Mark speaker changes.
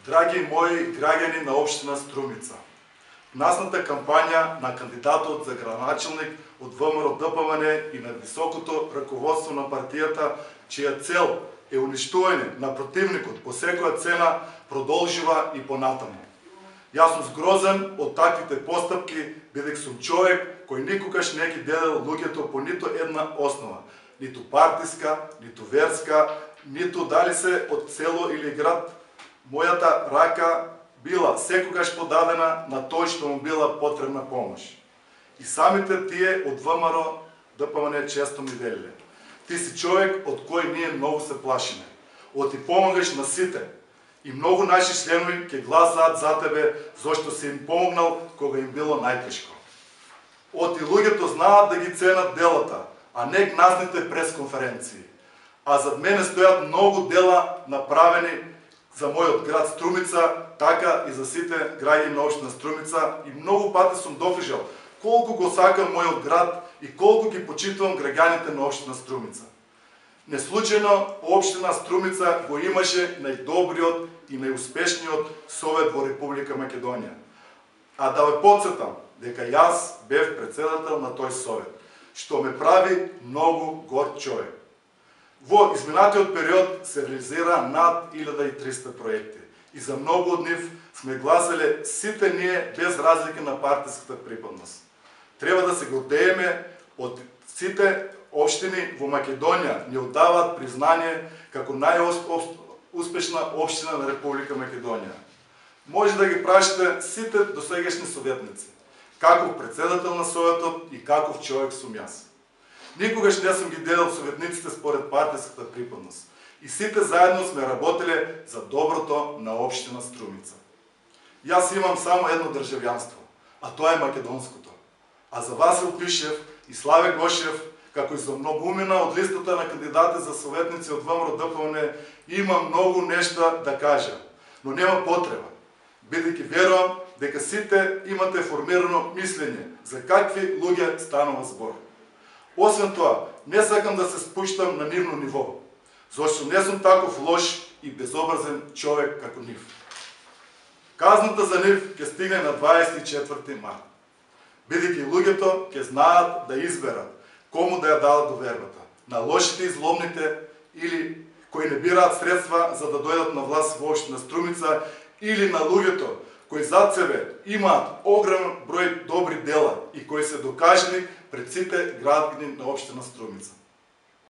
Speaker 1: Драги мои граѓани на општина Струмица, насната кампања на кандидатот за градоначалник од ВМРО ДПМН и на високото раководство на партијата, чија цел е уништување на противникот по секоја цена, продолжува и понатаму. Јас сум згрозен од таквите постапки, бидејќи сум човек кој никогаш не ги делел луѓето по ниту една основа, ниту партиска, ниту верска, ниту дали се од село или град. Мојата рака била секогаш подадена на тој што му била потребна помош. И самите тие од ВМРО ДПМН често ми велеле: ти си човек од кој ние многу се плашиме. Од ти помогаш на сите. И многу наши членови ќе гласаат за тебе, зашто си им помогнал кога им било најтешко. Од ти луѓето знаат да ги ценат делата, а не гназните пресконференции. А зад мене стојат многу дела направени за мојот град Струмица, така и за сите граѓани на општина Струмица, и многу пати сум дофижал колку го сакам мојот град и колку ги почитувам граѓаните на општина Струмица. Неслучајно општина Струмица го имаше најдобриот и најуспешниот совет во Република Македонија. А да ве потсетам дека јас бев председател на тој совет, што ме прави многу горд човек. Во изминатиот период се реализира над 1300 проекти и за многу од нив сме гласале сите ние без разлика на партиската припадност. Треба да се гордееме од сите општини во Македонија ни оддаваат признание како најуспешна општина на Република Македонија. Може да ги прашите сите досегашни советници, каков председател на советот и каков човек сум јас. Никогаш не сум ги делил советниците според партиската припадност. И сите заедно сме работеле за доброто на општина Струмица. Јас имам само едно државјанство, а тоа е македонското. А за Васил Пишев и Славе Гошев, како и за многумина од листата на кандидати за советници од ВМРО ДПМН, има многу нешта да кажа, но нема потреба, бидејќи верувам дека сите имате формирано мислење за какви луѓе станува збор. Освен тоа, не сакам да се спуштам на нивно ниво, зашто не сум таков лош и безобразен човек како нив. Казната за нив ќе стигне на 24 март, бидејќи луѓето ќе знаат да изберат кому да ја дадат довербата, на лошите и злобните, или кои не бираат средства за да дојдат на власт во општина Струмица, или на луѓето кои зад себе имаат огромен број добри дела и кои се докажани пред сите граѓани на општина Струмица.